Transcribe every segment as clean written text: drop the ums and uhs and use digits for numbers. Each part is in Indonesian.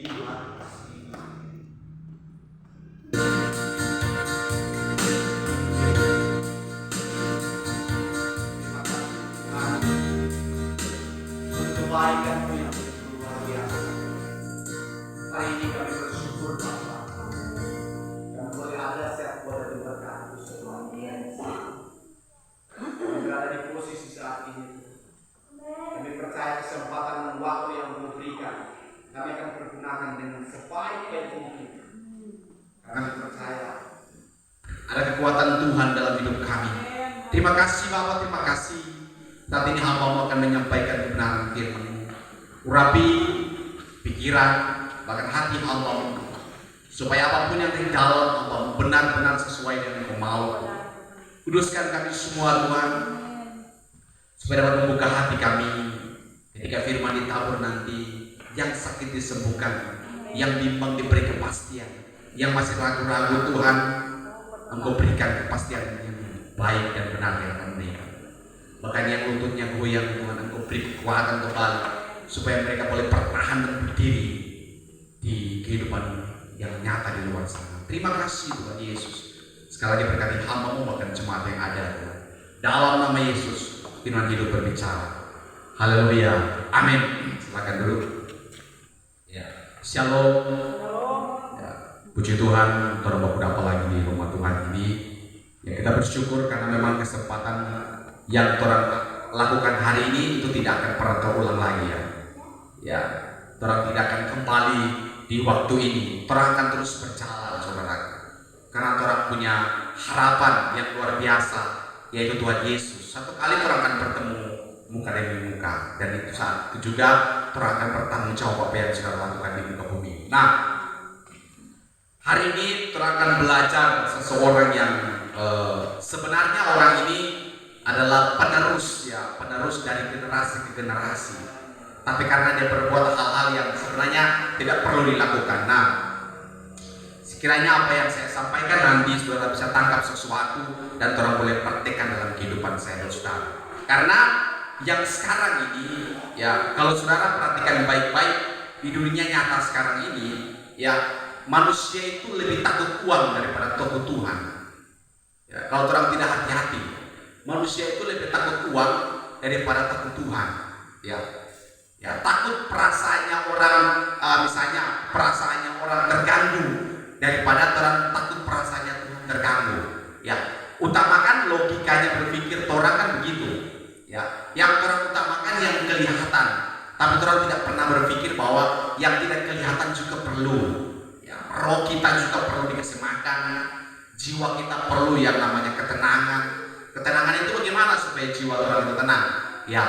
kebaikan-Mu yang begitu luar biasa. Hari ini kami bersyukur Bapa, yang boleh ada setiap boleh diberkati Tuhan. Kami berada di posisi saat ini. Kami percaya kesempatan dan waktu yang Mu berikan, kami akan pergunakan dengan sebaik-baik mungkin. Kami percaya ada kekuatan Tuhan dalam hidup kami. Terima kasih Bapak, terima kasih. Saat ini hamba-Mu akan menyampaikan kebenaran firman-Mu. Urapi pikiran, bahkan hati hamba-Mu, supaya apapun yang di dalam hamba-Mu benar-benar sesuai dengan Engkau mau. Kuduskan kami semua Tuhan, supaya dapat membuka hati kami ketika firman ditabur nanti. Yang sakit disembuhkan, yang bimbang diberi kepastian, yang masih ragu-ragu Tuhan, Engkau berikan kepastian yang baik dan benar yang akan mereka. Bahkan yang lututnya goyang Tuhan, Engkau beri kekuatan kembali supaya mereka boleh bertahan dan berdiri di kehidupan yang nyata di luar sana. Terima kasih Tuhan Yesus. Sekali lagi berkati hamba-Mu bahkan jemaat yang ada Tuhan. Dalam nama Yesus firman hidup berbicara. Haleluya. Amin. Silakan dulu. Ya. Shalom. Ya. Puji Tuhan, Tuhan berapa lagi di rumah Tuhan ini. Ya, kita bersyukur karena memang kesempatan yang Tuhan lakukan hari ini itu tidak akan pernah terulang lagi ya. Ya, Tuhan tidak akan kembali di waktu ini. Tuhan akan terus berjalan, saudara. Karena Tuhan punya harapan yang luar biasa, yaitu Tuhan Yesus. Satu kali Tuhan akan bertemu muka demi muka, dan itu saat itu juga Tuhan akan bertanggung jawab apa yang sudah lakukan di muka bumi. Nah, hari ini Tuhan akan belajar seseorang yang sebenarnya orang ini adalah penerus ya, penerus dari generasi ke generasi. Tapi karena dia berbuat hal-hal yang sebenarnya tidak perlu dilakukan. Nah, sekiranya apa yang saya sampaikan nanti saudara bisa tangkap sesuatu dan saudara boleh praktekkan dalam kehidupan saya dan saudara. Karena yang sekarang ini ya, kalau saudara perhatikan baik-baik di dunia nyata sekarang ini ya, manusia itu lebih takut uang daripada takut Tuhan. Ya, kalau orang tidak hati-hati, manusia itu lebih takut uang daripada takut Tuhan. Ya, ya takut perasaannya orang, misalnya perasaannya orang terganggu daripada orang takut perasaannya Tuhan terganggu. Ya, utamakan logikanya berpikir orang kan begitu. Ya, yang orang utamakan yang kelihatan, tapi orang tidak pernah berpikir bahwa yang tidak kelihatan juga perlu. Ya, roh kita juga perlu dikasih makan, jiwa kita perlu yang namanya ketenangan. Ketenangan itu bagaimana supaya jiwa orang itu tenang? Ya,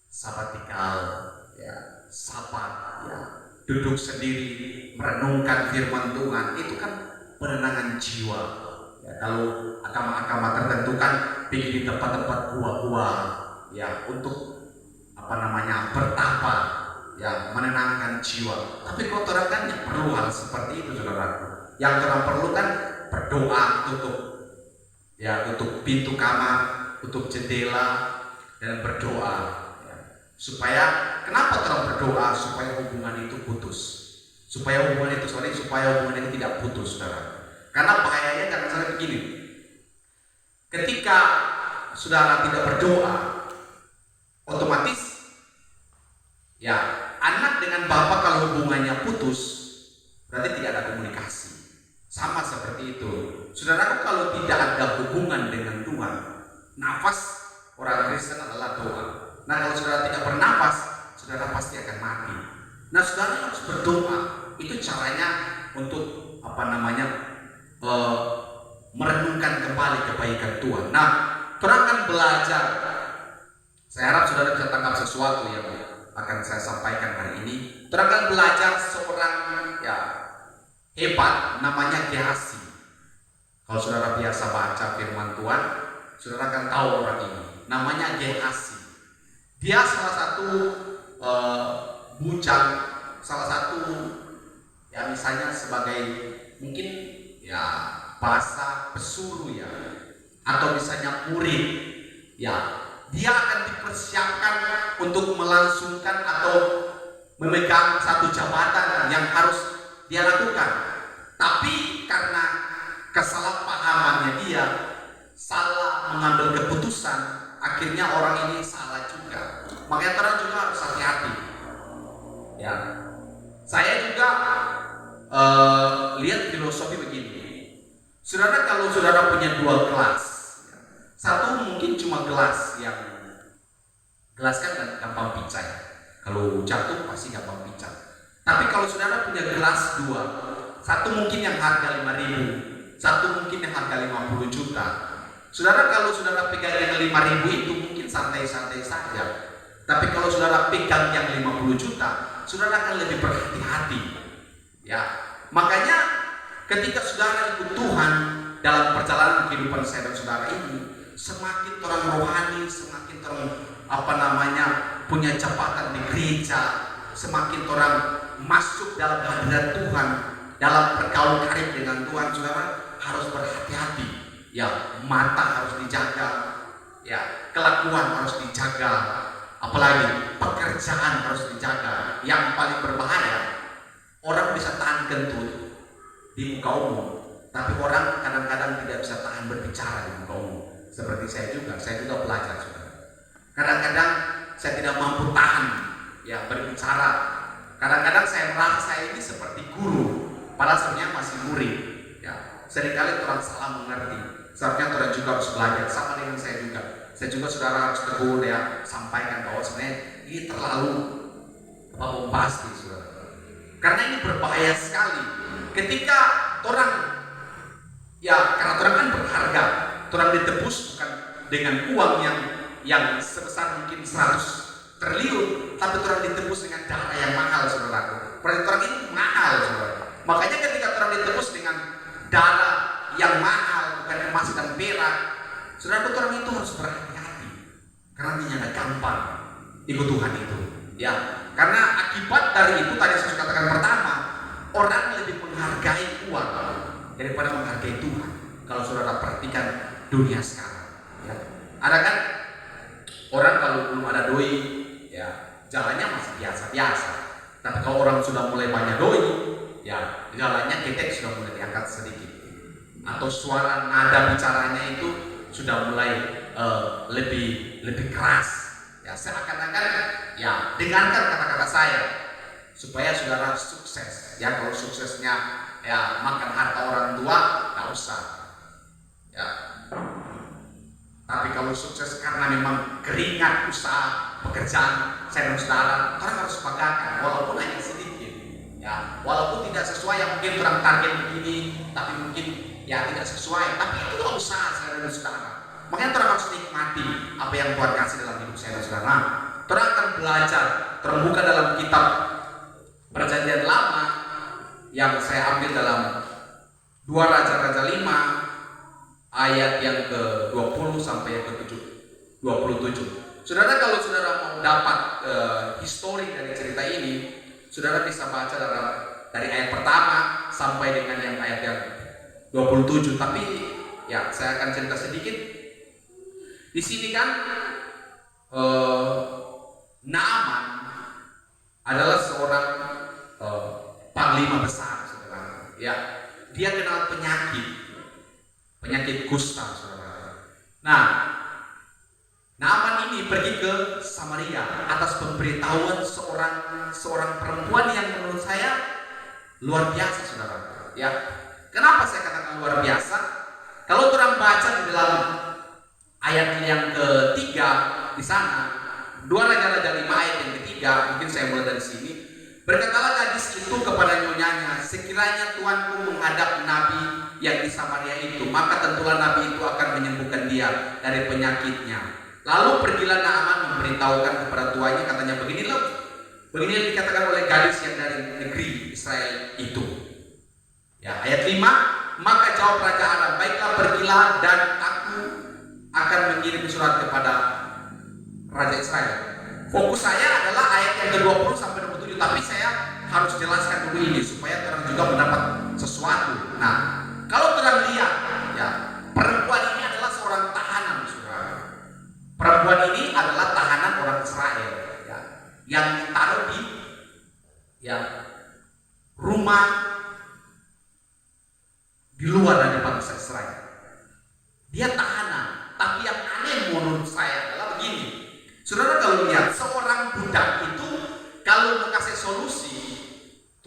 sabatikal, ya, sabat, ya, duduk sendiri, merenungkan firman Tuhan, itu kan penenangan jiwa. Ya, kalau agama-agama tertentu kan bikin di tempat-tempat gua-gua, ya, untuk apa namanya bertapa, ya, menenangkan jiwa. Tapi kalau orang kan ya perlu hal seperti itu, saudara. Yang orang perlu kan berdoa, tutup pintu kamar, tutup jendela, dan berdoa. Ya. Supaya kenapa orang berdoa? Supaya hubungan itu putus. Supaya hubungan itu tidak putus, saudara. Karena bahayanya karena misalnya begini. Ketika saudara tidak berdoa, otomatis ya anak dengan bapak kalau hubungannya putus, berarti tidak ada komunikasi. Sama seperti itu. Saudara, kalau tidak ada hubungan dengan Tuhan, nafas orang Kristen adalah doa. Nah, kalau saudara tidak bernafas, saudara pasti akan mati. Nah, saudara harus berdoa. Itu caranya untuk apa namanya merenungkan kembali kebaikan Tuhan. Nah, Tuhan akan belajar. Saya harap saudara bisa tangkap sesuatu yang akan saya sampaikan hari ini. Tuhan akan belajar seorang ya hebat, namanya Gehazi. Kalau saudara biasa baca firman Tuhan, saudara akan tahu orang ini. Namanya Gehazi. Dia salah satu bujang, salah satu ya misalnya sebagai mungkin ya bahasa pesuruh ya, atau misalnya murid ya. Dia akan dipersiapkan untuk melangsungkan atau memegang satu jabatan yang harus dia lakukan. Tapi karena kesalahpahamannya dia, salah mengambil keputusan, akhirnya orang ini salah juga. Makanya orang juga harus hati-hati. Ya, saya juga lihat filosofi begini. Saudara, kalau saudara punya dua gelas, satu mungkin cuma gelas kan gampang pecah. Kalau jatuh pasti gampang pecah. Tapi kalau saudara punya gelas dua, satu mungkin yang harga 5.000, satu mungkin yang harga 50 juta. Saudara, kalau saudara pegang yang 5.000 itu mungkin santai-santai saja. Tapi kalau saudara pegang yang 50 juta, saudara akan lebih berhati-hati. Ya, makanya ketika saudara ikut Tuhan dalam perjalanan kehidupan saya dan saudara ini, semakin orang rohani, semakin orang punya jabatan di gereja, semakin orang masuk dalam hadirat Tuhan, dalam bergaul karib dengan Tuhan, saudara harus berhati-hati. Ya, mata harus dijaga, ya, kelakuan harus dijaga, apalagi pekerjaan harus dijaga. Yang paling berbahaya, orang bisa tahan kentut di muka umum, tapi orang kadang-kadang tidak bisa tahan berbicara di muka umum. Seperti saya juga belajar, saudara. Kadang-kadang saya tidak mampu tahan berbicara. Kadang-kadang saya merasa saya ini seperti guru, padahal sebenarnya masih murid. Ya, seringkali orang salah mengerti. Seharusnya orang juga harus belajar, sama dengan saya juga. Saya juga saudara harus tegur sampaikan bahwa sebenarnya ini terlalu bombastis, saudara. Karena ini berbahaya sekali. Ketika orang karena orang kan berharga, orang ditebus bukan dengan uang yang sebesar mungkin 100 triliun, tapi orang ditebus dengan darah yang mahal, saudara. Berarti orang ini mahal, saudara. Makanya ketika orang ditebus dengan darah yang mahal, bukan emas dan perak, saudara, orang itu harus berhati-hati. Karena tidak gampang ikut Tuhan itu. Ya, karena akibat dari itu tadi saya katakan pertama, orang lebih menghargai uang daripada menghargai Tuhan. Kalau saudara perhatikan dunia sekarang, ya, ada kan orang kalau belum ada doi, ya jalannya masih biasa-biasa. Tapi kalau orang sudah mulai banyak doi, ya jalannya ketek sudah mulai diangkat sedikit, atau suara nada bicaranya itu sudah mulai lebih keras. Ya, seakan-akan dengarkan kata-kata saya supaya saudara sukses. Ya, kalau suksesnya makan harta orang tua, nggak usah. Ya. Tapi kalau sukses karena memang keringat usaha pekerjaan saya dan saudara, orang harus banggakan walaupun hanya sedikit. Ya, walaupun tidak sesuai yang mungkin orang target begini, tapi mungkin tidak sesuai. Tapi itu usaha saya dan saudara. Makanya orang harus nikmati apa yang Tuhan kasih dalam hidup saya dan saudara. Orang akan belajar, terbuka dalam kitab Perjanjian Lama yang saya ambil dalam 2 Raja-Raja 5 ayat yang ke-20 sampai yang ke-27. Saudara, kalau saudara mau dapat histori dari cerita ini, saudara bisa baca dari ayat pertama sampai dengan yang ayat yang 27. Tapi saya akan cerita sedikit. Di sini kan Naaman adalah seorang panglima besar, saudara. Ya, dia kenal penyakit kusta, saudara. Nah, Naaman ini pergi ke Samaria atas pemberitahuan seorang perempuan yang menurut saya luar biasa, saudara. Ya, kenapa saya katakan luar biasa? Kalau orang baca di dalam ayat yang ketiga di sana, 2 Raja-Raja 5 ayat yang ketiga, mungkin saya mulai dari sini. Berkatalah gadis itu kepada nyonyanya, sekiranya Tuanku menghadap nabi yang di Samaria itu, maka tentulah nabi itu akan menyembuhkan dia dari penyakitnya. Lalu pergilah Naaman memberitahukan kepada tuannya, katanya begini yang dikatakan oleh gadis yang dari negeri Israel itu. Ya, ayat 5, maka jawab Raja Aram, baiklah pergilah dan aku akan mengirim surat kepada Raja Israel. Fokus saya adalah ayat yang ke-20 sampai 27, tapi saya harus jelaskan dulu ini supaya orang juga mendapat sesuatu. Nah, kalau orang lihat, perempuan ini adalah seorang tahanan, saudara. Perempuan ini adalah tahanan orang Israel, yang ditaruh di ya rumah di luar dari bangsa Israel. Dia tahanan, tapi yang aneh menurut saya adalah begini. Saudara kalau lihat seorang budak itu kalau mau kasih solusi,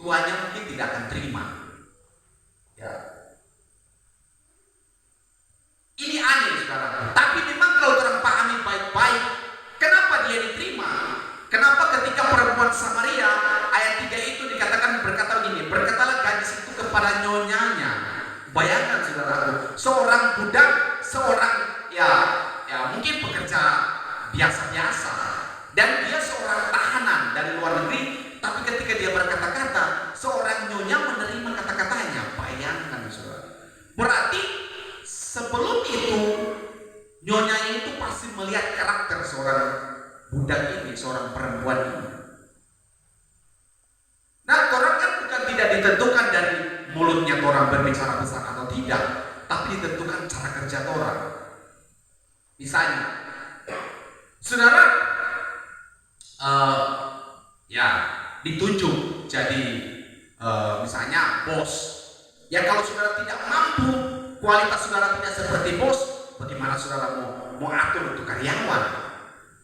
tuannya mungkin tidak akan terima. Ya. Ini aneh saudara. Tapi memang kalau orang pahami baik-baik, kenapa dia diterima? Kenapa ketika perempuan Samaria ayat 3 itu dikatakan berkata begini, berkatalah gadis itu kepada nyonyanya. Bayangkan saudara, seorang budak, seorang ya mungkin pekerja biasa-biasa, dan dia seorang tahanan dari luar negeri, tapi ketika dia berkata-kata, seorang nyonya menerima kata-katanya. Bayangkan saudara. Berarti sebelum itu nyonyanya itu pasti melihat karakter seorang budak ini, seorang perempuan ini. Nah, orang kan bukan tidak ditentukan dari mulutnya orang berbicara besar atau tidak, tapi ditentukan cara kerja orang. Misalnya, saudara ya ditunjuk jadi misalnya bos. Ya kalau saudara tidak mampu, kualitas saudara tidak seperti bos, bagaimana saudara mau atur untuk karyawan?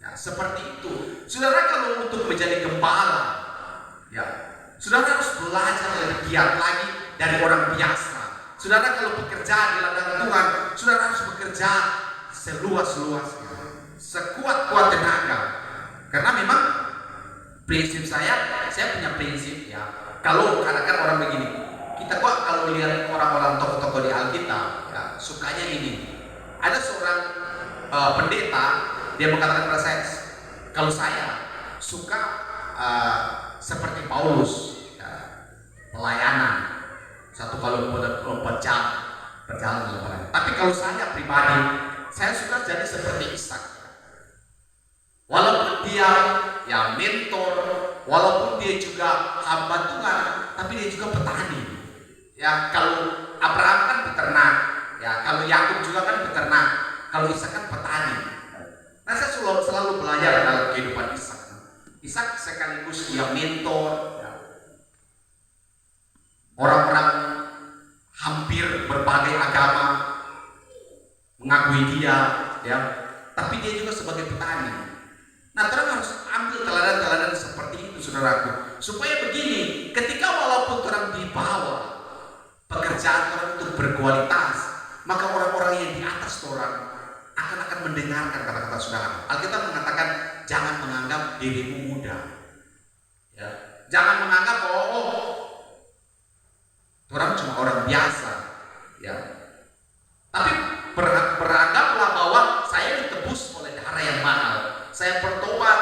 Ya, seperti itu. Saudara kalau untuk menjadi gembala, ya saudara harus belajar lebih giat lagi dari orang biasa. Saudara kalau bekerja di ladang Tuhan, saudara harus bekerja seluas-luasnya, sekuat-kuat tenaga. Karena memang prinsip saya punya prinsip ya. Kalau kadang-kadang orang begini, kita kok kalau lihat orang-orang tokoh-tokoh di Alkitab, ya sukanya ini. Ada seorang pendeta, dia mengatakan kepada saya, kalau saya suka seperti Paulus, ya, pelayanan 1 kali 4 jam berjalan dalam pelayanan. Tapi kalau saya pribadi, saya suka jadi seperti Ishak. Walaupun dia ya mentor, walaupun dia juga hamba Tuhan, tapi dia juga petani. Ya kalau Abraham kan peternak, ya kalau Yakub juga kan peternak, kalau Ishak kan petani. Nah saya selalu belajar dalam kehidupan Ishak. Ishak sekaligus dia mentor, ya. Orang-orang hampir berbagai agama mengakui dia, ya. Tapi dia juga sebagai petani. Nah, orang harus ambil teladan-teladan seperti itu, saudaraku. Supaya begini, ketika walaupun orang dibawa pekerjaan orang untuk berkualitas, maka orang-orang yang di atas orang akan mendengarkan kata-kata saudara. Alkitab mengatakan, jangan menganggap dirimu mudah. Ya. Jangan menganggap orang cuma orang biasa. Ya. Tapi beranggaplah bahwa saya ditebus oleh darah yang mahal. Saya bertobat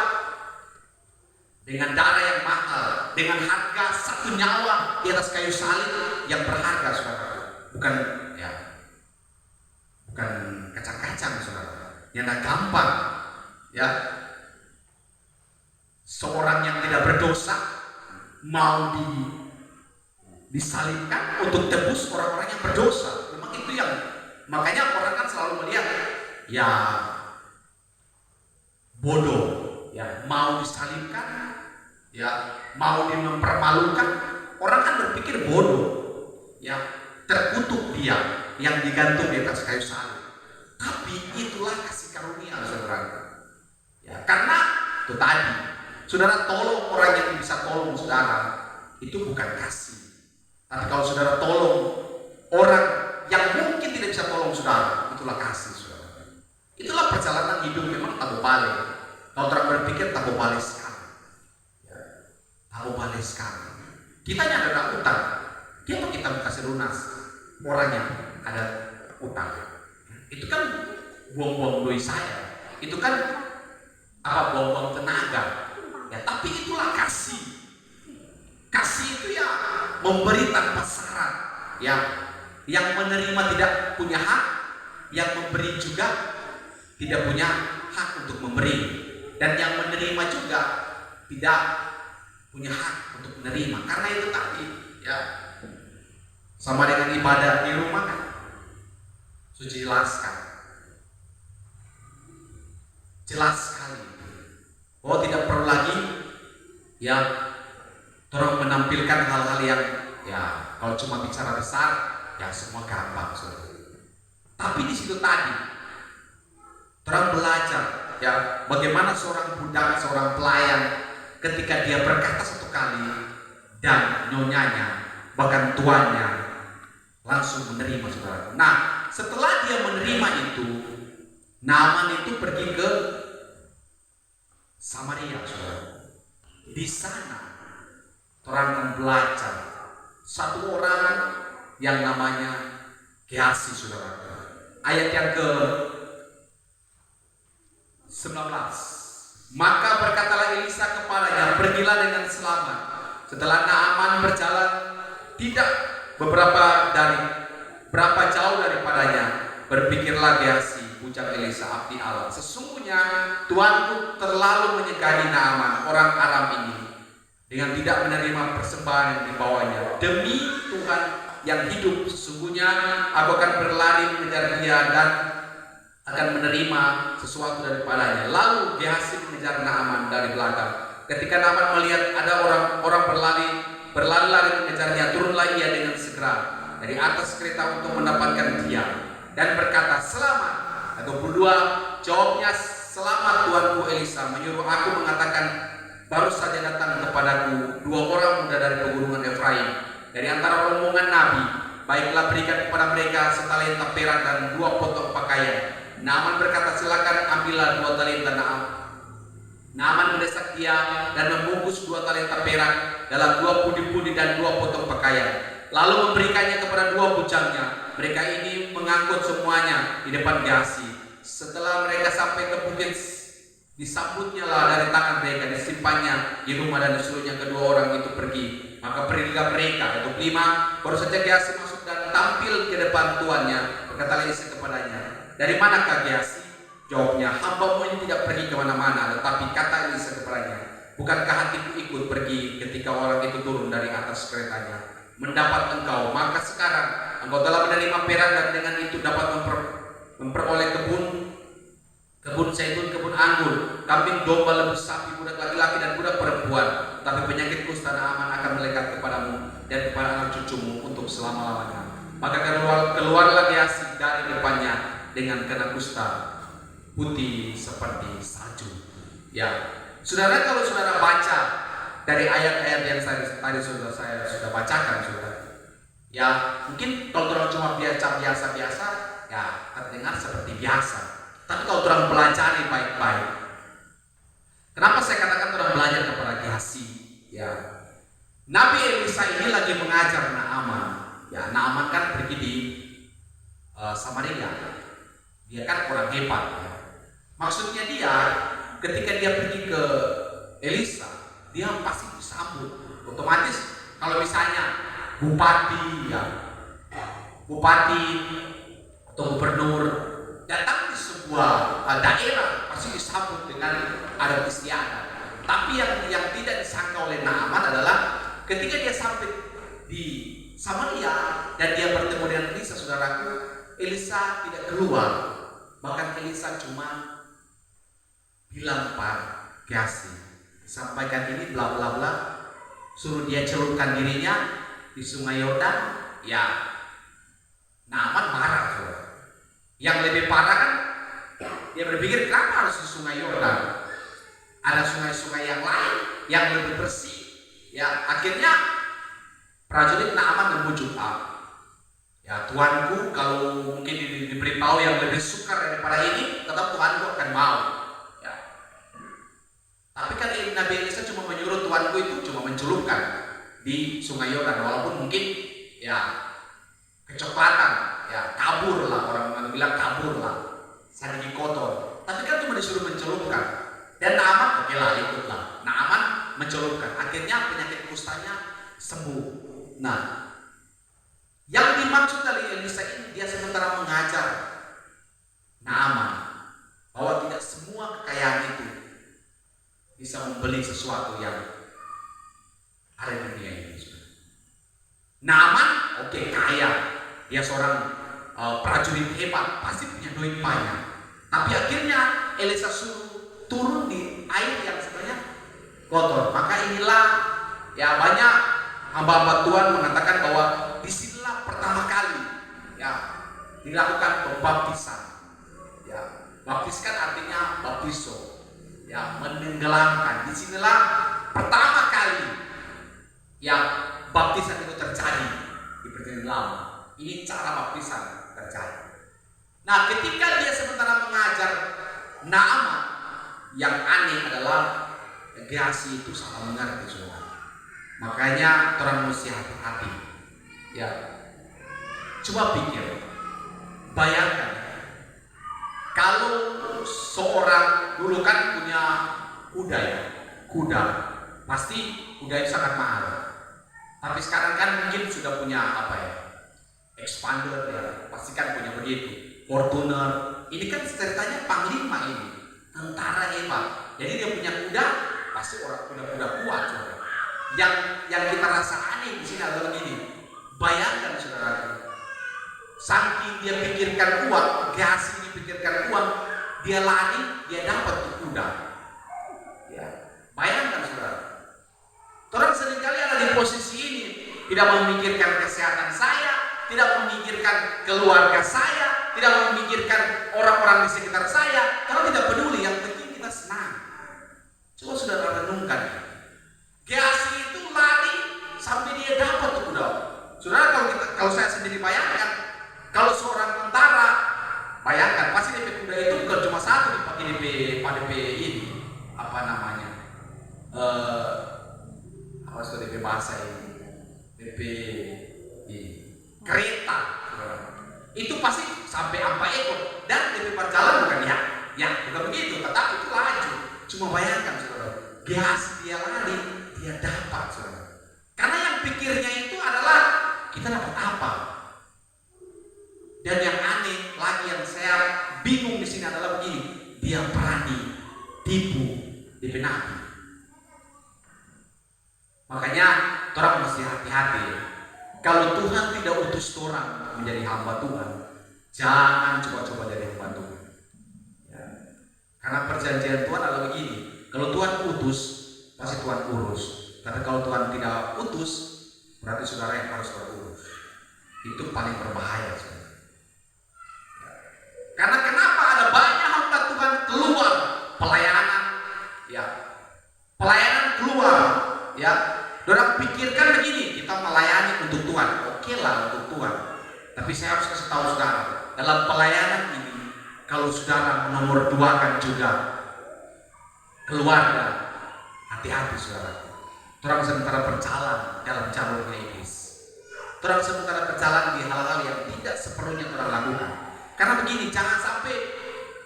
dengan darah yang mahal, dengan harga 1 nyawa di atas kayu salib yang berharga, saudara. Bukan kacang-kacang, saudara. Yang tidak gampang, ya. Seorang yang tidak berdosa mau disalibkan untuk tebus orang-orang yang berdosa. Memang itu yang makanya orang kan selalu melihat ya bodoh, ya mau disalibkan, ya mau mempermalukan, orang kan berpikir bodoh, ya terkutuk dia yang digantung di atas kayu salib. Tapi itulah kasih karunia, saudara. Ya karena itu tadi, saudara tolong orang yang bisa tolong saudara, itu bukan kasih. Tapi kalau saudara tolong orang yang mungkin tidak bisa tolong saudara, itulah kasih, saudara. Itulah perjalanan hidup memang tabu balik. Kalau orang berpikir tabu balik sekali, ya, tabu balik sekali. Kita yang ada utang, kenapa kita kasih lunas orang yang ada utang? Itu kan buang-buang duit saya. Itu kan buang-buang tenaga. Ya, tapi itulah kasih. Kasih itu ya memberi tanpa syarat. Ya, yang menerima tidak punya hak, yang memberi juga tidak punya hak untuk memberi, dan yang menerima juga tidak punya hak untuk menerima. Karena itu tadi, ya sama dengan ibadah di rumah kan, suci jelas sekali. Oh tidak perlu lagi ya Orang menampilkan hal-hal yang ya kalau cuma bicara besar ya semua gampang, saudara. Tapi di situ tadi orang belajar ya bagaimana seorang budak, seorang pelayan ketika dia berkata satu kali dan nyonyanya bahkan tuannya langsung menerima, saudara. Nah, setelah dia menerima itu, Naaman itu pergi ke Samaria, saudara. Di sana orang akan belajar satu orang yang namanya Gehazi, saudara. Ayat yang ke 19. Maka berkatalah Elisa kepadanya, pergilah dengan selamat. Setelah Naaman berjalan tidak berapa jauh daripadanya, berpikirlah Gehazi bujang Elisa abdi Allah, sesungguhnya Tuanku terlalu menyegani Naaman orang Aram ini dengan tidak menerima persembahan yang dibawanya. Demi Tuhan yang hidup, sesungguhnya aku akan berlari mengejar dia dan akan menerima sesuatu daripadanya. Lalu Gehazi mengejar Naaman dari belakang. Ketika Naaman melihat ada orang berlari-lari mengejarnya, turunlah ia dengan segera dari atas kereta untuk mendapatkan dia dan berkata, selamat. Ayat 22, jawabnya, selamat tuanku Elisa, menyuruh aku mengatakan, baru saja datang kepadaku 2 orang muda dari pegunungan Efraim dari antara rombongan Nabi. Baiklah, berikan kepada mereka setalenta perak dan 2 potong pakaian. Naaman berkata, silakan ambillah 2 talenta. Naaman mendesak dia dan membungkus 2 talenta perak dalam 2 pudi-pudi dan 2 potong pakaian, lalu memberikannya kepada 2 bujangnya. Mereka ini mengangkut semuanya di depan Gehazi. Setelah mereka sampai ke bukit, disambutnya lah dari tangan mereka, disimpannya di rumah dan disuruhnya kedua orang itu pergi. Maka pergilah mereka. Ayat 25, baru saja Gehazi masuk dan tampil ke depan tuannya. Berkata Elisa kepadanya, dari manakah Gehazi? Jawabnya, hambamu ini tidak pergi kemana-mana. Tetapi kata Elisa kepadanya, bukankah hatiku ikut pergi ketika orang itu turun dari atas keretanya mendapat engkau? Maka sekarang engkau telah menerima perak dan dengan itu dapat memperoleh kebun zaitun, kebun anggur, kambing domba, lembu sapi, budak laki-laki dan budak perempuan. Tapi penyakit kusta Naaman akan melekat kepadamu dan kepada anak cucumu untuk selama-lamanya. Maka keluarlah Gehazi dari depannya dengan kena kusta putih seperti salju. Ya, saudara, kalau saudara baca dari ayat-ayat yang tadi saya sudah bacakan, saudara, ya mungkin kalau orang cuma biasa-biasa, ya terdengar seperti biasa. Tapi kalau orang pelajari baik-baik, kenapa saya katakan orang belajar kepada Gehazi? Ya, Nabi Elisa ini lagi mengajar Naaman. Ya, Naaman kan pergi di Samaria. Dia kan orang hebat. Ya. Maksudnya dia, ketika dia pergi ke Elisa, dia pasti disambut. Otomatis kalau misalnya bupati atau gubernur datang di sebuah daerah, pasti disambut dengan adat istiadat. Tapi yang tidak disangka oleh Naaman adalah ketika dia sampai di Samaria dan dia bertemu dengan Elisa, saudaraku, Elisa tidak keluar. Bahkan Elisa cuma bilang, Pak Gehazi, sampaikan ini bla bla bla, suruh dia celupkan dirinya di sungai Yordan. Ya, Naaman marah, saudara. Yang lebih parah kan, dia berpikir kenapa harus di sungai Yordan? Ada sungai-sungai yang lain yang lebih bersih. Ya, akhirnya prajurit Naaman membujuk, ya tuanku, kalau mungkin diberitahu yang lebih sukar daripada ini, tetap tuanku akan mau. Tapi kan Nabi Elisa cuma menyuruh tuanku itu cuma mencelupkan di sungai Yordan, walaupun mungkin ya kecoklatan, ya kabur lah, orang bilang kabur lah, sadiki kotor. Tapi kan cuma disuruh mencelupkan. Dan Naaman oke lah, ikutlah. Naaman mencelupkan. Akhirnya penyakit kustanya sembuh. Nah, yang dimaksud dari Elisa ini, dia sementara mengajar Naaman bahwa tidak semua kekayaan itu bisa membeli sesuatu yang ada di dunia ini. Naaman oke, kaya, dia seorang prajurit hebat, pasti punya duit banyak. Tapi akhirnya Elisa suruh turun di air yang sebenarnya kotor. Maka inilah Ya, banyak hamba-hamba Tuhan mengatakan bahwa disinilah pertama kali ya dilakukan pembaptisan. Ya, baptis kan artinya baptiso. Ya, menenggelamkan. Disinilah pertama kali yang baptisan itu terjadi di Perjanjian Lama. Ini cara baptisan terjadi. Nah, ketika dia sementara mengajar Naaman, yang aneh adalah Gehazi itu salah mengerti, saudara. Makanya orang mesti hati-hati. Ya, coba pikir, bayangkan kalau seorang dulu kan punya kuda ya, kuda pasti kuda itu sangat mahal. Tapi sekarang kan mungkin sudah punya apa ya, expander ya, pasti kan punya begitu. Fortuner, ini kan ceritanya panglima ini, tentara hebat. Jadi dia punya kuda, pasti orang kuda-kuda kuat, saudara. Yang kita rasa aneh di sini adalah ini. Bayangkan, saudara, saking dia pikirkan uang, Gehazi ini pikirkan uang, dia lari, dia dapat tuh kuda. Ya, bayangkan, saudara. Orang seringkali ada di posisi ini, tidak memikirkan kesehatan saya, tidak memikirkan keluarga saya, tidak memikirkan orang-orang di sekitar saya, kalau tidak peduli, yang penting kita senang. Coba saudara renungkan, Gehazi itu lari sampai dia dapat tuh kuda. Saudara, kalau saya sendiri bayangkan, kalau seorang tentara, bayangkan pasti DP kuda itu bukan cuma satu dipakai DP ini, apa namanya, apa sudah DP bahasa ini, DP kereta, itu pasti sampai 4 ekor dan DP berjalan bukan ya bukan begitu, tetapi itu laju. Cuma bayangkan, saudara, Gehazi dia lari, dia dapat, saudara. Karena yang pikirnya itu adalah kita dapat apa. Dan yang aneh lagi, yang saya bingung di sini adalah begini, dia berani tipu DP nabi. Makanya orang mesti hati-hati. Kalau Tuhan tidak utus orang menjadi hamba Tuhan, jangan coba-coba jadi hamba Tuhan. Ya. Karena perjanjian Tuhan adalah begini, kalau Tuhan utus, pasti Tuhan urus. Tapi kalau Tuhan tidak utus, berarti saudara yang harus berurus. Itu paling berbahaya, saudara. Ya. Karena kenapa ada banyak hamba Tuhan keluar pelayanan, ya, pelayanan keluar, ya. Orang pikirkan begini, kita melayani untuk Tuhan, oke lah untuk Tuhan. Tapi saya harus kasih tahu saudara, dalam pelayanan ini, kalau saudara nomor 2 kan juga keluarga, hati-hati saudara. Orang sementara berjalan dalam jalurnya iblis. Orang sementara berjalan di hal-hal yang tidak seperlunya orang lakukan. Karena begini, jangan sampai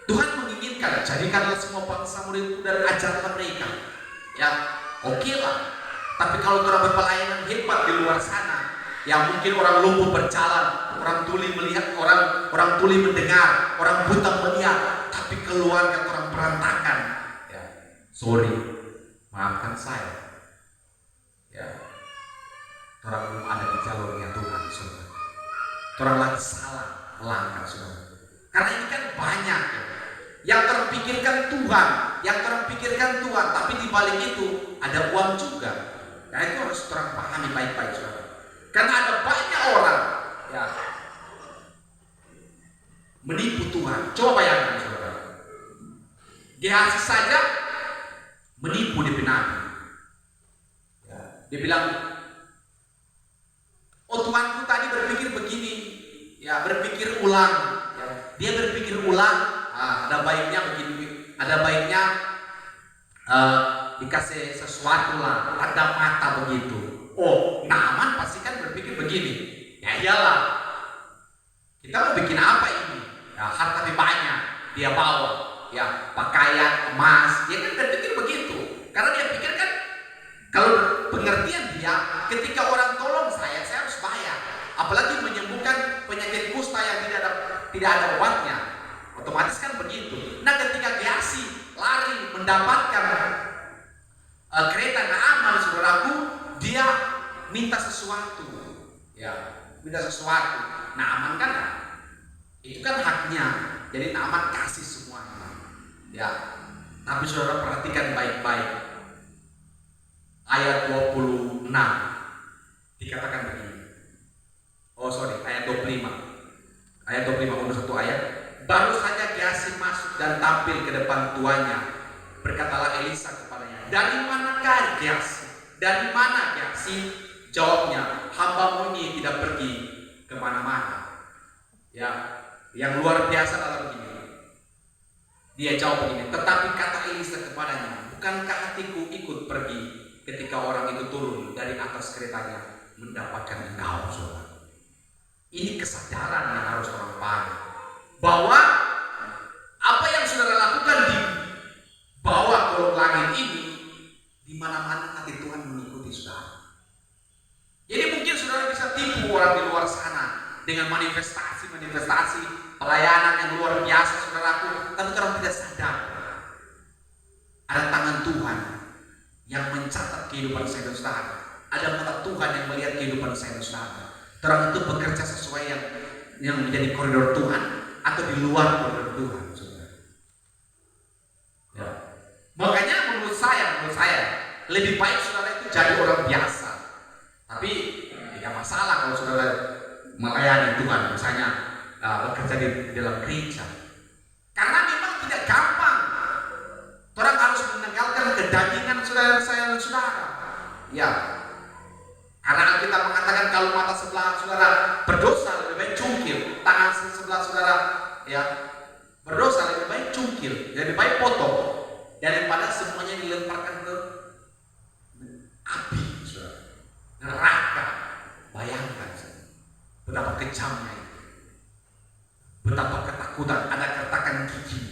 Tuhan menginginkan, jadikanlah semua bangsa muridku dan ajarlah mereka. Ya, oke lah. Tapi kalau orang berpelayanan hebat di luar sana, yang mungkin orang lumpuh berjalan, orang tuli melihat, orang tuli mendengar, orang buta melihat, tapi keluarga orang berantakan, ya, sorry, maafkan saya, ya, orang belum ada di jalurnya Tuhan, saudara. Orang lagi salah langkah, saudara. Karena ini kan banyak ya, yang terpikirkan Tuhan, tapi di balik itu ada uang juga. Nah, itu harus orang pahami baik-baik, saudara. Karena ada banyak orang ya menipu Tuhan. Coba bayangkan, saudara. Gehazi saja menipu di nabi. Ya. Dia bilang, oh Tuhanku tadi berpikir begini, ya, berpikir ulang. Ya. Dia berpikir ulang. Ada baiknya begini, ada baiknya dikasih sesuatu lah, ada mata begitu. Oh, Naaman pasti kan berpikir begini, ya iyalah, kita mau bikin apa ini? Ya, harta banyak dia bawa, ya, pakaian, emas, dia kan berpikir begitu. Karena dia pikir kan, kalau pengertian dia, ketika orang tolong saya harus bayar. Apalagi menyembuhkan penyakit kusta yang tidak ada obatnya, otomatis kan begitu. Nah, ketika Gehazi lari mendapatkan kereta Naaman, saudaraku, dia minta sesuatu, ya, minta sesuatu. Naaman kan, itu kan haknya, jadi Naaman kasih semuanya, ya. Tapi saudara perhatikan baik-baik ayat 26 dikatakan begini. Ayat 25. Ayat 25 undur satu ayat. Baru saja Gehazi masuk dan tampil ke depan tuannya. Berkatalah Elisa kepadanya, "Dari manakah Gehazi? Dari mana Gehazi?" Jawabnya, "Hambamu ini tidak pergi kemana-mana." Ya, yang luar biasa adalah begini. Dia jawab begini, "Tetapi kata Elisa kepadanya, bukankah hatiku ikut pergi ketika orang itu turun dari atas keretanya mendapatkan engkau?" Saudara, ini kesadaran yang harus orang pahami, bahwa apa yang saudara lakukan di bawah kolong langit ini, di mana-mana hati Tuhan mengikuti saudara. Jadi mungkin saudara bisa tipu orang di luar sana dengan manifestasi pelayanan yang luar biasa saudaraku, tapi orang tidak sadar ada tangan Tuhan yang mencatat kehidupan saya dan saudara. Ada mata Tuhan yang melihat kehidupan saya dan saudara. Orang itu bekerja sesuai yang menjadi koridor Tuhan atau di luar koridor Tuhan, saudara. Ya. Makanya menurut saya lebih baik saudara itu jadi orang biasa. Tapi tidak masalah kalau saudara melayani Tuhan, misalnya bekerja di dalam gereja. Karena memang tidak gampang. Orang harus meninggalkan kedagingan saudara dan saudara. Ya. Karena kita mengatakan kalau mata sebelah saudara berdosa lebih baik cungkil, tangan sebelah saudara ya berdosa lebih baik cungkil, lebih baik potong daripada semuanya dilemparkan ke api, saudara. Neraka. Bayangkan betapa kejamnya itu, betapa ketakutan. Ada kertakan gigi,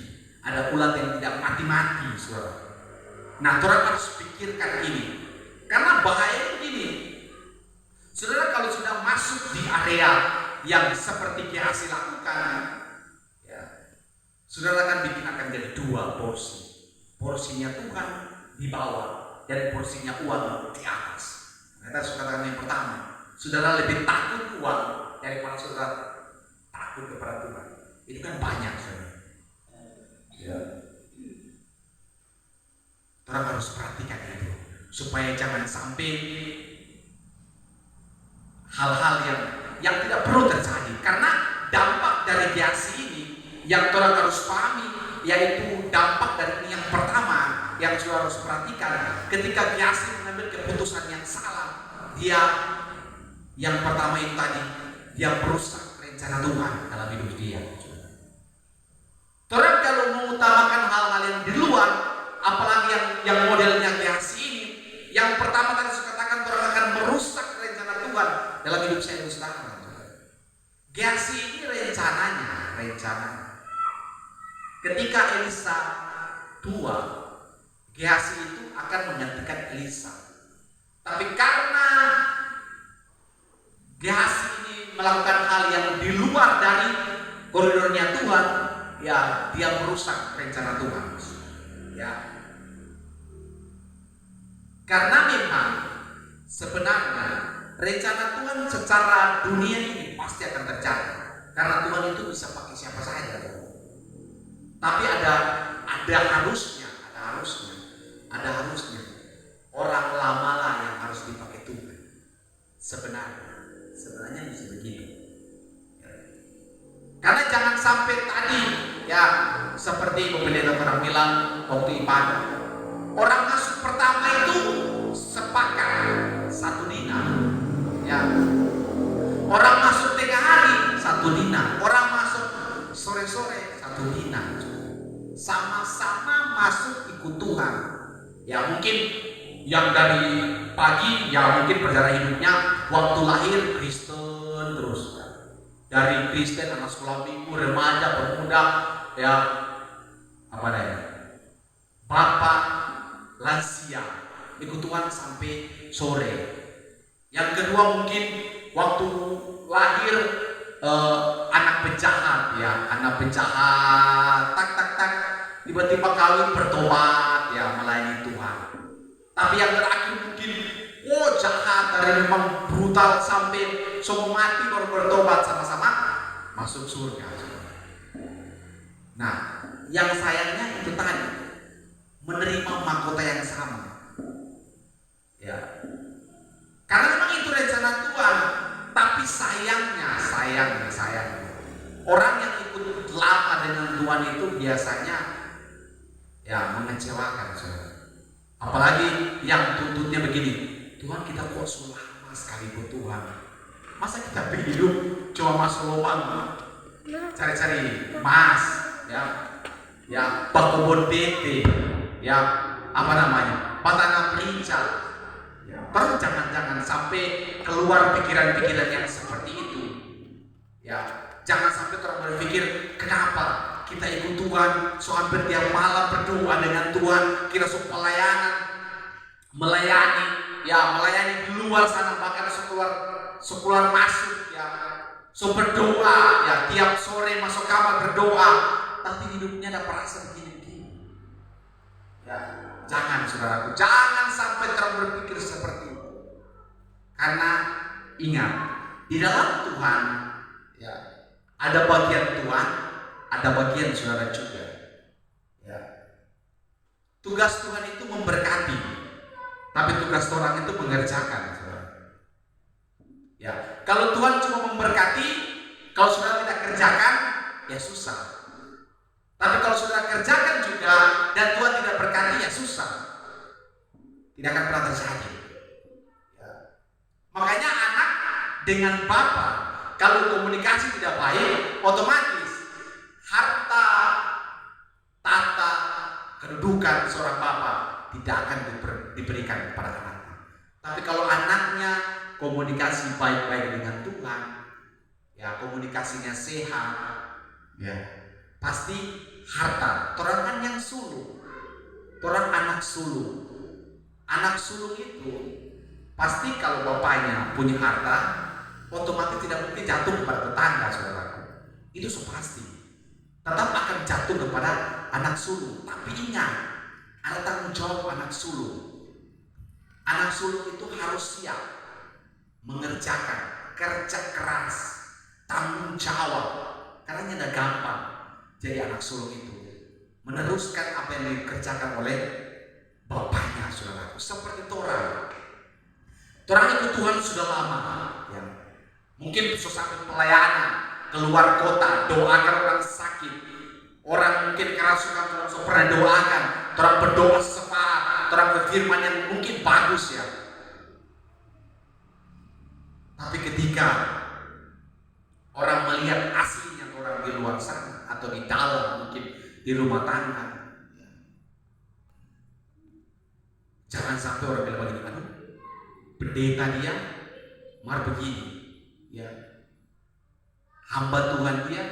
ada ulat yang tidak mati-mati, saudara. Nah, orang harus pikirkan ini, karena bahaya ini. Saudara, kalau sudah masuk di area yang seperti Gehazi lakukan, ya, saudara akan jadi dua porsi. Porsinya Tuhan di bawah dan porsinya uang di atas. Kita katakan yang pertama, saudara lebih takut uang daripada saudara takut kepada Tuhan. Itu kan banyak, saudara. Ya. Orang harus perhatikan itu supaya jangan sampai hal-hal yang tidak perlu terjadi. Karena dampak dari Gehazi ini yang orang harus pahami, yaitu dampak dari yang pertama yang saudara harus perhatikan. Ketika Gehazi mengambil keputusan yang salah, dia yang pertama itu tadi, dia merusak rencana Tuhan dalam hidup dia. Orang kalau mengutamakan hal-hal yang di luar, apalagi yang modelnya Gehazi ini, yang pertama tadi saya katakan orang akan merusak rencana Tuhan dalam hidup saya dan saudara. Gehazi ini rencananya. Ketika Elisa tua, Gehazi itu akan menggantikan Elisa. Tapi karena Gehazi ini melakukan hal yang di luar dari koridornya Tuhan, ya dia merusak rencana Tuhan. Ya. Karena memang sebenarnya rencana Tuhan secara dunia ini pasti akan terjadi. Karena Tuhan itu bisa pakai siapa saja. Tapi ada harusnya. Orang lama lah yang harus dipakai Tuhan. Sebenarnya bisa begitu. Karena jangan sampai tadi ya seperti pendeta orang bilang waktu ibadah, orang masuk pertama itu sepakat 1 dinar, ya. Orang masuk tengah hari 1 dinar, orang masuk sore-sore 1 dinar. Sama-sama masuk ikut Tuhan. Ya mungkin yang dari pagi ya mungkin perjalanan hidupnya waktu lahir Kristen terus. Dari Kristen, anak sekolah minggu, remaja, pemuda, ya bapak, lansia, ikut Tuhan sampai sore. Yang kedua mungkin waktu lahir anak penjahat, tak, tiba-tiba kawin bertobat, ya melayani Tuhan. Tapi yang terakhir mungkin jahat, dari memang brutal sampai semua mati baru bertobat, sama-sama masuk surga. Nah, yang sayangnya itu tadi menerima mahkota yang sama. Ya. Karena memang itu rencana Tuhan. Tapi sayangnya, orang yang ikut lama dengan Tuhan itu biasanya ya mengecewakan, saudara. Apalagi yang tuntutnya begini, Tuhan kita kok so lama sekali buat Tuhan. Masa kita hidup cuma masuk lubang, cari-cari emas, ya bakubon bete, ya apa namanya, patangan merica. Terus jangan sampai keluar pikiran-pikiran yang seperti itu. Ya, jangan sampai orang berpikir kenapa kita ikut Tuhan, so hampir tiap malam berdoa dengan Tuhan, kita so melayani di luar sana, bahkan sekeluar masuk, ya, so berdoa, ya tiap sore masuk kamar berdoa, tapi hidupnya ada perasaan begini. Ya, jangan saudaraku, jangan sampai terus berpikir seperti itu. Karena ingat, di dalam Tuhan, ya, ada bagian Tuhan, ada bagian saudara juga. Ya. Tugas Tuhan itu memberkati, tapi tugas orang itu mengerjakan, saudara. Ya, kalau Tuhan cuma memberkati, kalau saudara tidak kerjakan, ya susah. Tapi kalau saudara kerjakan juga dan Tuhan tidak berkati, ya susah. Tidak akan pernah terjadi. Ya. Makanya anak dengan bapak, kalau komunikasi tidak baik, otomatis harta, tata, kedudukan seorang bapak tidak akan diberikan kepada anaknya. Tapi kalau anaknya komunikasi baik-baik dengan Tuhan, ya komunikasinya sehat, ya pasti harta. Orang kan yang sulung, orang anak sulung. Anak sulung itu pasti kalau bapaknya punya harta, otomatis tidak mungkin jatuh kepada tetangga, saudaraku. Itu pasti. Tetap akan jatuh kepada anak sulung. Tapi ingat, ada tanggung jawab anak sulung. Anak sulung itu harus siap mengerjakan, kerja keras, tanggung jawab. Karena tidak gampang jadi anak sulung itu, meneruskan apa yang dikerjakan oleh bapaknya, saudaraku. Seperti orang ikut Tuhan sudah lama, ya. Mungkin sampai pelayanan, keluar kota, doakan orang sakit. Orang mungkin kerasukan, orang pernah doakan, orang berdoa sesaat, orang berfirman yang mungkin bagus, ya. Tapi ketika orang melihat aslinya orang di luar sana atau di dalam, mungkin di rumah tangga, ya. Jangan sampai orang bilang begini, aduh, pendeta dia mar begini, ya, hamba Tuhan dia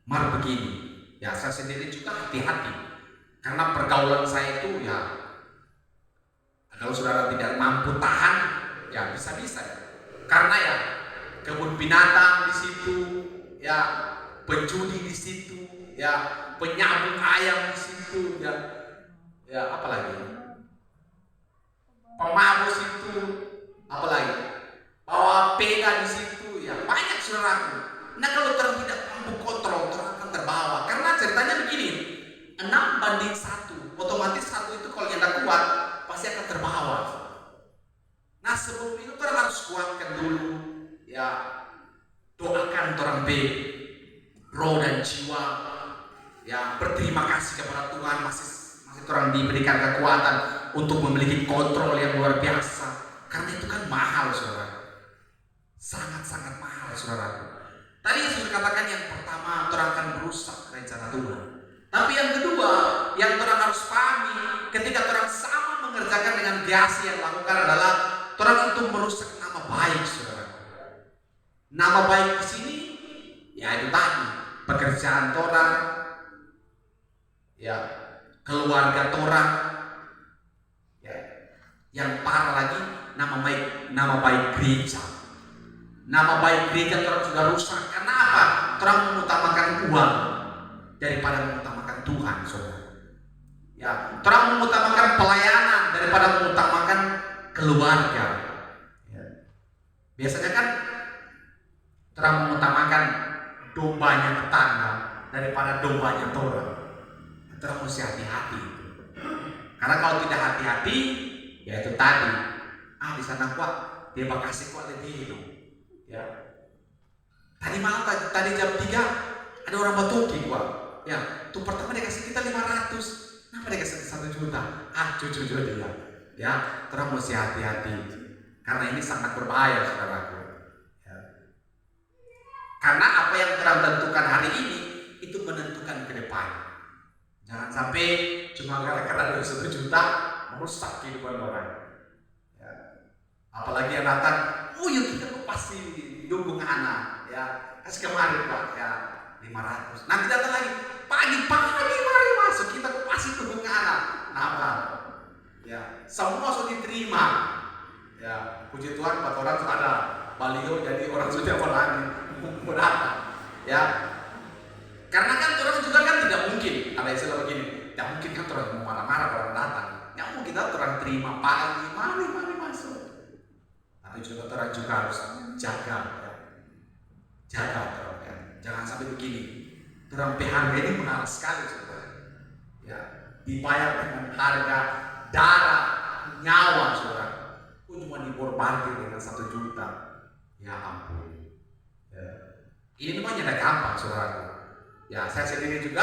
mar begini. Ya, saya sendiri juga hati-hati karena pergaulan saya itu, ya, kalau saudara tidak mampu tahan, ya bisa-bisa, ya. Karena ya kebun binatang di situ, ya penjudi di situ, ya penyambung ayam di situ, ya apalagi pemabuk situ, apalagi bawa peda di situ, ya banyak saudaraku. Nah kalau orang tidak mampu kontrol, orang akan terbawa. Karena ceritanya begini, 6:1, otomatis satu itu kalau yang tidak kuat pasti akan terbawa. Nah sebelum itu orang harus kuatkan dulu, ya doakan orang roh dan jiwa, ya berterima kasih kepada Tuhan masih orang diberikan kekuatan untuk memiliki kontrol yang luar biasa. Karena itu kan mahal, saudara, sangat-sangat mahal, saudara. Tadi sudah katakan yang pertama, orang akan merusak rencana Tuhan. Tapi yang kedua, yang orang harus pahami, ketika orang sama mengerjakan dengan biasa yang lakukan adalah orang itu merusak nama baik, saudara. Nama baik di sini, ya itu tadi, pekerjaan orang, ya keluarga orang, ya yang parah lagi nama baik gereja. Nama baik gereja orang sudah rusak. Karena apa? Orang mengutamakan uang daripada mengutamakan Tuhan, saudara. Ya, orang mengutamakan pelayanan daripada mengutamakan keluarga. Ya. Biasanya kan orang mengutamakan dombanya tetangga daripada dombanya orang. Orang mesti hati-hati. Karena kalau tidak hati-hati, ya itu tadi. Di sana kuat dia bakal kasih kuat lebih hidup. Ya. Tadi malam, tadi jam 3 ada orang batuki gua. Ya, tuh pertama dia kasih kita 500. Kenapa dia kasih 1 juta? Jujur dia. Ya, terus mesti hati-hati. Karena ini sangat berbahaya, saudaraku. Ya. Karena apa yang terang tentukan hari ini itu menentukan ke depan. Jangan sampai cuma gara-gara ada 1 juta merusak kehidupan orang. Ya. Apalagi yang datang, yuk kita pasti dukung anak. Ya, kasih kemarin Pak, ya 500. Nanti datang lagi, pagi mari masuk kita pasti dukung anak. Nah, ya semua sudah diterima. Ya, puji Tuhan 4 orang sudah ada baliho, jadi orang sudah lagi mau datang. Ya, karena kan orang juga kan tidak mungkin ada istilah begini. Tidak mungkin kan orang mau marah-marah orang datang. Yang mungkin kita orang terima pagi, mari masuk. Tapi juga orang juga harus jaga. Jaga terus ya. Jangan sampai begini. Terang PHG ini mahal sekali saudara. Ya, dibayar dengan harga darah, nyawa saudara. Cuma dikorbankan dengan 1 juta. Ya ampun. Ya. Ini memang tidak gampang saudara. Ya, saya sendiri juga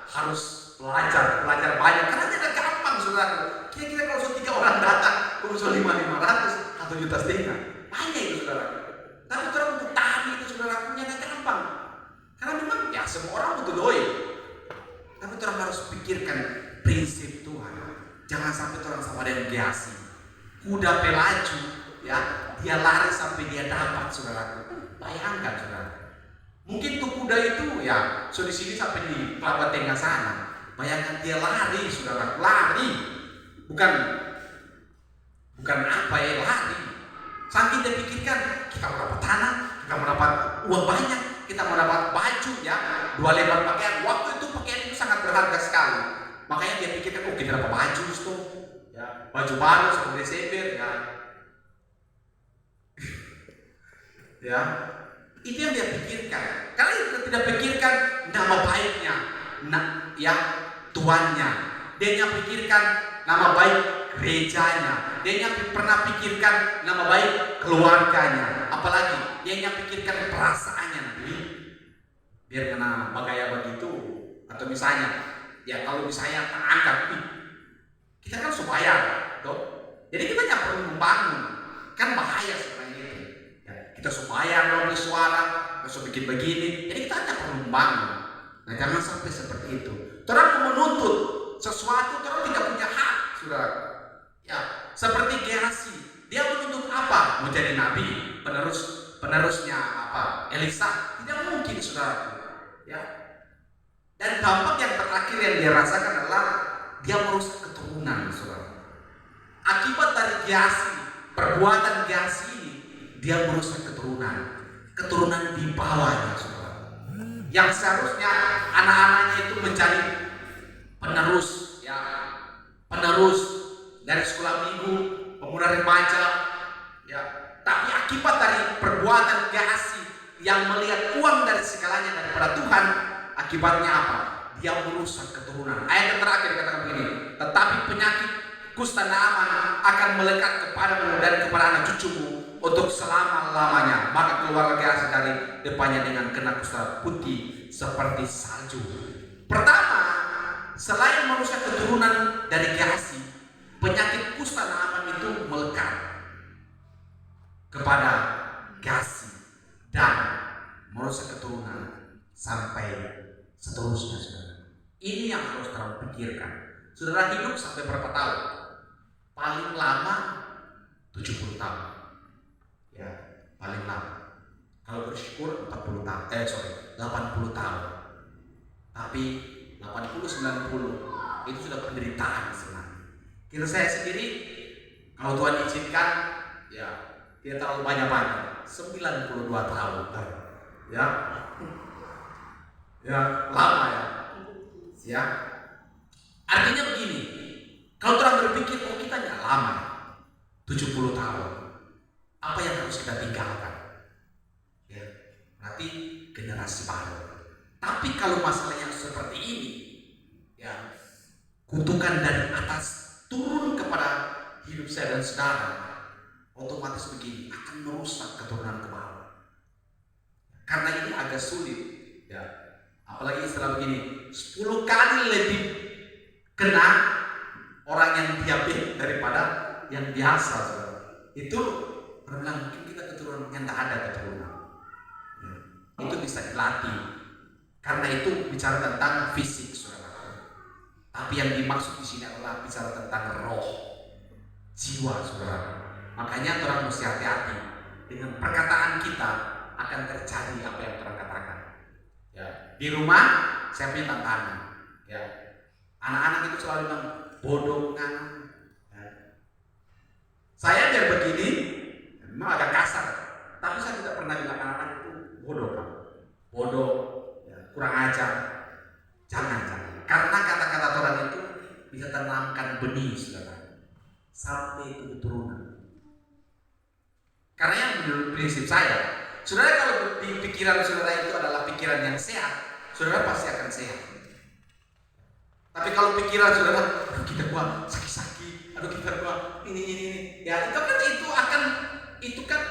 harus belajar banyak karena tidak gampang saudara. Kira-kira kalau 3 orang datang, kalau 500, 1,5 juta banyak itu saudara. Tapi orang untuk tahan itu saudara punya tidak gampang. Karena memang ya semua orang butuh doi. Tapi orang harus pikirkan prinsip Tuhan. Jangan sampai orang sama dengan Gehazi. Kuda pelaju, ya dia lari sampai dia dapat saudaraku. Bayangkan saudara. Mungkin tuh kuda itu ya so di sini sampai di Kelapa Tengah sana. Bayangkan dia lari saudara, lari. Bukan apa ya, lari. Saking dia pikirkan kita mau dapat tanah, kita mau dapat uang banyak, kita mau dapat baju ya, 2 lembar pakaian. Waktu itu pakaian itu sangat berharga sekali. Makanya dia pikirkan kita dapat baju itu, ya baju baru sampai Desember ya. Ya, itu yang dia pikirkan. Karena dia tidak pikirkan nama baiknya, ya tuannya. Dia pikirkan nama baik gerejanya. Dia pernah pikirkan nama baik keluarganya. Apalagi dia pikirkan perasaannya nanti. Biar kena bagaya begitu. Atau misalnya, ya kalau misalnya angkat, kita kan supaya, toh. Jadi kita tidak perlu membangun. Kan bahaya sebenarnya itu. Ya, kita supaya dong suara, terus bikin begini. Jadi kita tidak perlu membangun. Nah jangan sampai seperti itu. Orang menuntut sesuatu, orang tidak punya hak, saudara. Ya, seperti Gehazi, dia menuntut apa? Mau jadi nabi, penerusnya apa? Elisa, tidak mungkin saudara. Ya. Dan dampak yang terakhir yang dia rasakan adalah dia merusak keturunan, saudara. Akibat dari Gehazi, perbuatan Gehazi ini, dia merusak keturunan di bawahnya, saudara. Yang seharusnya anak-anaknya itu menjadi penerus, ya, penerus dari sekolah minggu, pemuda remaja, ya. Tapi akibat dari perbuatan Gehazi yang melihat uang dari segalanya daripada Tuhan, akibatnya apa? Dia merusak keturunan. Ayat yang terakhir dikatakan begini, tetapi penyakit kusta Naaman akan melekat kepadamu dan kepada anak cucumu untuk selama-lamanya. Maka keluarlah Gehazi dari depannya dengan kena kusta putih seperti salju. Pertama, selain merusak keturunan dari Gehazi, penyakit kusta Naaman itu melekat kepada Gehazi dan merusak keturunan sampai seterusnya, saudara. Ini yang harus terlalu pikirkan. Saudara hidup sampai berapa tahun? Paling lama 70 tahun. Ya, paling lama. Kalau bersyukur 80 tahun. Tapi 80-90 itu sudah penderitaan sebenarnya. Kira saya sendiri kalau Tuhan izinkan ya tidak terlalu banyak 92 tahun. Ya. Ya, lama ya. Ya. Artinya begini, kalau orang berpikir kita nggak lama 70 tahun. Apa yang harus kita tinggalkan? Ya, berarti generasi baru. Tapi kalau masalah yang seperti ini, ya, kutukan dari atas turun kepada hidup saya dan saudara, otomatis begini akan merusak keturunan ke bawah. Karena ini agak sulit, ya. Apalagi istilah begini, 10 kali lebih kena orang yang diabetes daripada yang biasa. Saudara. Itu bilang mungkin kita keturunan yang tidak ada keturunan. Ya. Itu bisa dilatih. Karena itu bicara tentang fisik, saudara. Tapi yang dimaksud di sini adalah bicara tentang roh, jiwa, saudara. Makanya orang mesti hati-hati dengan perkataan kita akan terjadi apa yang orang katakan. Ya, di rumah saya punya tantangan. Ya, anak-anak itu selalu bilang bodoh kan. Ya. Saya biar begini, memang agak kasar, tapi saya tidak pernah bilang anak-anak itu bodoh kan, bodoh, ya, kurang ajar. Jangan. Karena kata-kata orang itu bisa tanamkan benih, saudara, sampai ke keturunan. Karena yang menurut prinsip saya, saudara, kalau di pikiran saudara itu adalah pikiran yang sehat, saudara pasti akan sehat. Tapi kalau pikiran saudara, aduh kita gua sakit-sakit, aduh kita gua ini, ya itu kan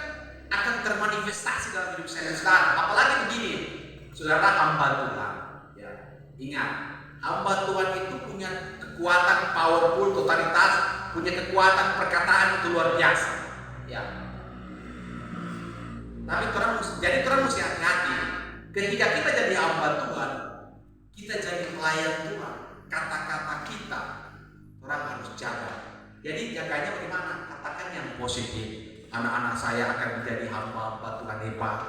akan termanifestasi dalam hidup saya dan saudara. Apalagi begini, saudara hamba Tuhan, ya ingat, hamba Tuhan itu punya kekuatan powerful, totalitas, punya kekuatan perkataan itu luar biasa, ya. Tapi orang mesti hati-hati. Ketika kita jadi hamba Tuhan, kita jadi pelayan Tuhan, kata-kata kita orang harus jaga. Jadi jaganya bagaimana? Katakan yang positif. Anak-anak saya akan menjadi hamba Tuhan hebat.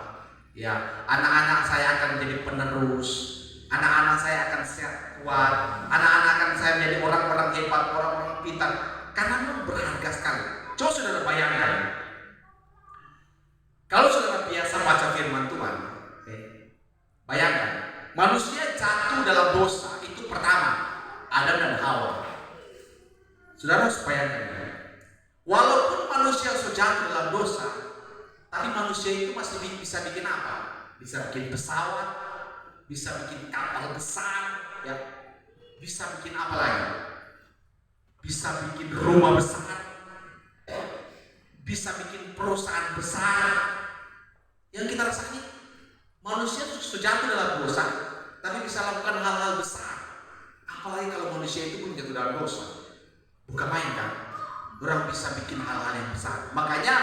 Ya, anak-anak saya akan menjadi penerus. Anak-anak saya akan sehat kuat. Anak-anak akan saya menjadi orang-orang hebat, orang-orang pintar. Karena memang berharga sekali. Coba saudara bayangkan. Kalau saudara biasa baca firman Tuhan, bayangkan, manusia jatuh dalam dosa itu pertama, Adam dan Hawa. Saudara harus bayangkan, walaupun manusia sudah jatuh dalam dosa, tapi manusia itu masih bisa bikin apa? Bisa bikin pesawat, bisa bikin kapal besar, ya, bisa bikin apa lagi? Bisa bikin rumah besar, bisa bikin perusahaan besar. Yang kita rasakan, manusia sudah jatuh dalam dosa, tapi bisa lakukan hal-hal besar. Apalagi kalau manusia itu pun jatuh dalam dosa, bukan main kan? Orang bisa bikin hal-hal yang besar. Makanya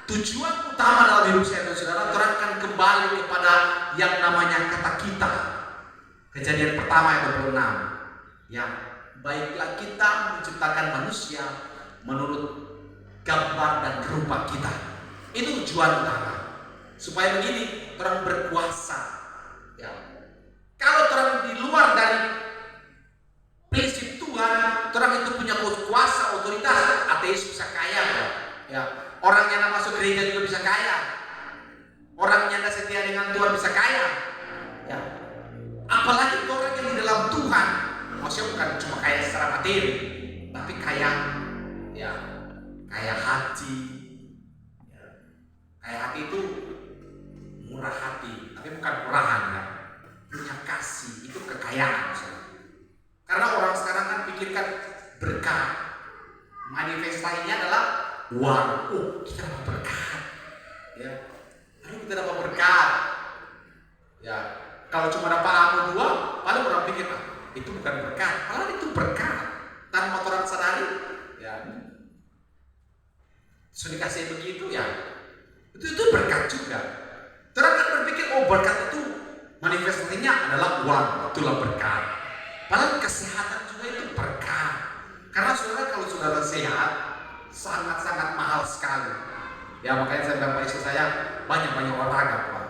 tujuan utama dalam hidup saya dan saudara, orang akan kembali kepada yang namanya kata kita. Kejadian pertama ayat 26. Ya, baiklah kita menciptakan manusia menurut gambar dan rupa kita. Itu tujuan utama. Supaya begini, orang berkuasa. Ya. Kalau orang di luar dari prinsip Tuhan, orang itu punya kuasa, otoritas. Ateis bisa kaya, ya. Orang yang tidak masuk gereja juga bisa kaya. Orang yang tidak setia dengan Tuhan bisa kaya. Ya. Apalagi orang yang di dalam Tuhan, maksudnya bukan cuma kaya secara materi, tapi kaya, ya, kaya hati. Ya. Kaya hati itu murah hati, tapi bukan murahan ya. Punya kasih, itu kekayaan. Karena orang sekarang kan pikirkan berkah. Manifestasinya adalah uang. Oh, kita dapat berkat. Ya. Aduh, kita dapat berkat. Ya. Kalau cuma dapat amu 2, paling orang pikir itu bukan berkat. Padahal itu berkat. Tanpa orang sadari, ya. Sudah dikasih begitu ya. Itu berkat juga. Orang kan berpikir, oh berkat itu manifestasinya adalah uang, itulah berkat. Padahal kesehatan juga itu berkat. Karena saudara kalau saudara sehat, sangat-sangat mahal sekali. Ya makanya saya bilang pada istri saya, banyak-banyak olahraga Pak.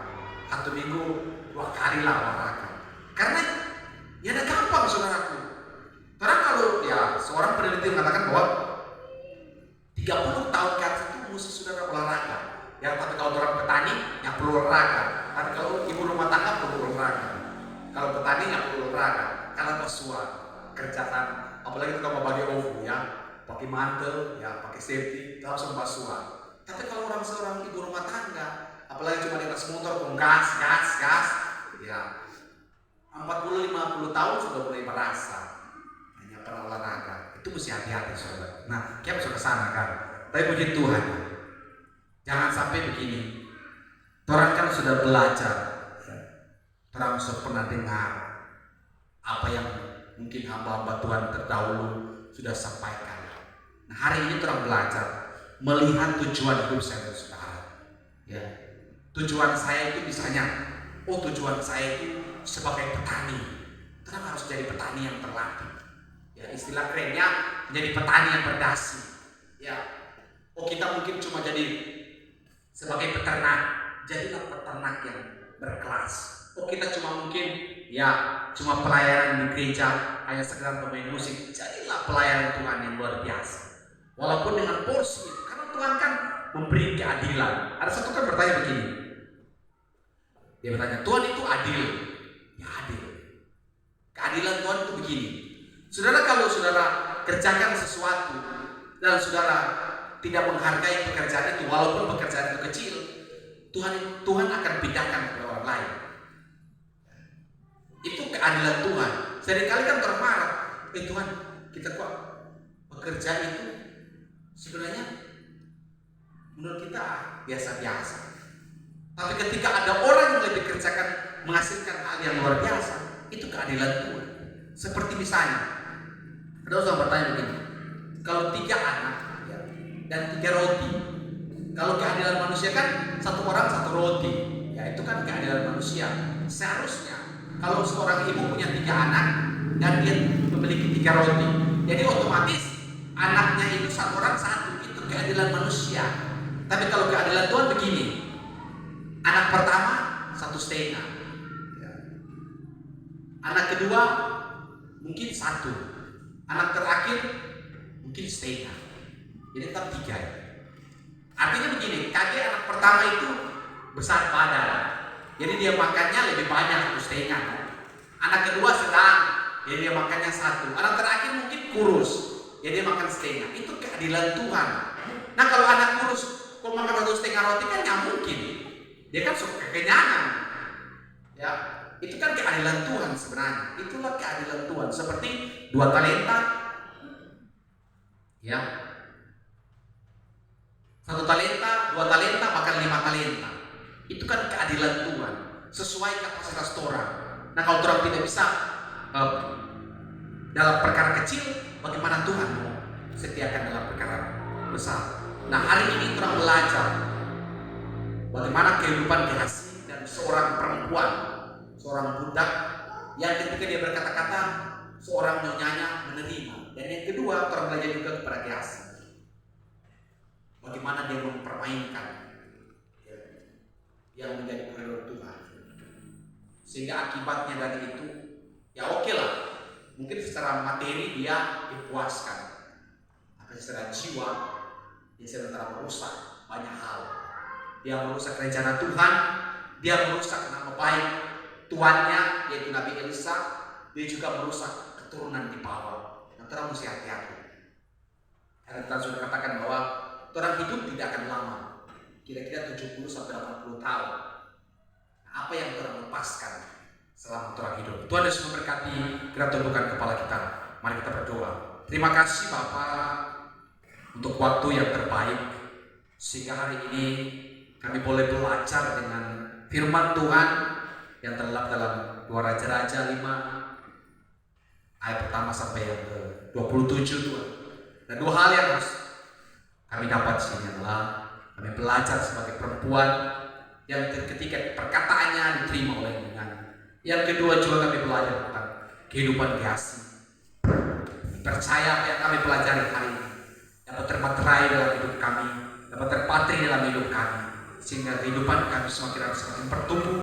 1 minggu 2 kali lah olahraga. Karena ya ada gampang saudaraku. Karena kalau ya seorang peneliti mengatakan bahwa 30 tahun ke atas itu mesti saudara olahraga. Ya, tapi kalau orang petani yang perlu olahraga, tapi kalau ibu rumah tangga perlu olahraga. Kalau petani nggak perlu olahraga, karena bersuara kerjaan. Apalagi kalau mau bagi ovu ya, pakai mantel, ya pakai safety, langsung bersuara. Tapi kalau seorang ibu rumah tangga, apalagi cuma di atas motor, gas, ya 40-50 tahun sudah mulai merasa hanya pernah olahraga. Itu mesti hati-hati saudara. Nah, kita sudah kesana kan. Tapi puji Tuhan. Jangan sampai begini. Orang kan sudah belajar, orang sudah pernah dengar apa yang mungkin hamba-hamba Tuhan terdahulu sudah sampaikan. Nah, hari ini orang belajar melihat tujuan hidup saya dan saudara. Ya, tujuan saya itu misalnya, tujuan saya itu sebagai petani. Orang harus jadi petani yang terlatih. Ya, istilah kerennya menjadi petani yang berdasi. Ya, kita mungkin cuma jadi sebagai peternak, jadilah peternak yang berkelas. Kita cuma mungkin cuma pelayanan di gereja, hanya sekedar pemain musik, jadilah pelayanan Tuhan yang luar biasa. Walaupun dengan porsi itu, karena Tuhan kan memberi keadilan. Ada satu kan bertanya begini, dia bertanya, Tuhan itu adil? Ya adil. Keadilan Tuhan itu begini, saudara, kalau saudara kerjakan sesuatu dan saudara tidak menghargai pekerjaan itu, walaupun pekerjaan itu kecil, Tuhan akan pindahkan ke orang lain. Itu keadilan Tuhan. Seringkali kan termarah, Tuhan, kita kok bekerja itu sebenarnya menurut kita biasa-biasa. Tapi ketika ada orang yang lebih kerjakan menghasilkan hal yang luar biasa, itu keadilan Tuhan. Seperti misalnya, ada orang bertanya begini, kalau 3 anak dan 3 roti, kalau keadilan manusia kan 1 orang 1 roti, ya itu kan keadilan manusia. Seharusnya kalau seorang ibu punya 3 anak dan dia memiliki 3 roti, jadi otomatis anaknya itu 1 orang 1, itu keadilan manusia. Tapi kalau keadilan Tuhan begini, anak pertama 1,5, anak kedua mungkin 1, anak terakhir mungkin 1,5, jadi tetap 3. Artinya begini, kakek anak pertama itu besar badan, jadi dia makannya lebih banyak 1,5. Anak kedua sedang, jadi dia makannya 1. Anak terakhir mungkin kurus, jadi dia makan 1,5. Itu keadilan Tuhan. Nah, kalau anak kurus kok makan 1,5 roti kan nggak mungkin. Dia kan suka kekenyangan. Ya, itu kan keadilan Tuhan sebenarnya. Itulah keadilan Tuhan. Seperti 2 talenta, ya, 1 talenta, 2 talenta, bahkan 5 talenta. Itu kan keadilan Tuhan, sesuai kapasitas orang. Nah, kalau orang tidak bisa dalam perkara kecil, bagaimana Tuhan mau setiakan dalam perkara besar? Nah, hari ini orang belajar bagaimana kehidupan dikasih dan seorang perempuan, seorang budak yang ketika dia berkata-kata, seorang nyonyanya menerima. Dan yang kedua, orang belajar juga kepada Gehazi, bagaimana dia mempermainkan yang menjadi koridor Tuhan, sehingga akibatnya dari itu ya oke lah, mungkin secara materi dia dipuaskan, tapi secara jiwa dia sedang merusak banyak hal. Dia merusak rencana Tuhan, dia merusak nama baik tuannya yaitu Nabi Elisa, dia juga merusak keturunan di bawah. Nah, kita mesti hati-hati, karena kita sudah katakan bahwa orang hidup tidak akan lama, kira-kira 70-80 tahun. Nah, apa yang Tuhan lepaskan selama Tuhan hidup? Tuhan Yesus memberkati. Kita tundukkan kepala kita, mari kita berdoa. Terima kasih Bapa untuk waktu yang terbaik, sehingga hari ini kami boleh belajar dengan firman Tuhan yang terdapat dalam 2 Raja-Raja 5 ayat pertama sampai yang ke-27 Tuhan. Dan 2 hal yang harus kami dapat di sini adalah kami belajar sebagai perempuan yang ketika perkataannya diterima oleh Tuhan. Yang kedua juga kami belajar tentang kehidupan Gehazi. Percaya apa yang kami pelajari hari ini dapat termaterai dalam hidup kami, dapat terpatri dalam hidup kami, sehingga kehidupan kami semakin bertumbuh.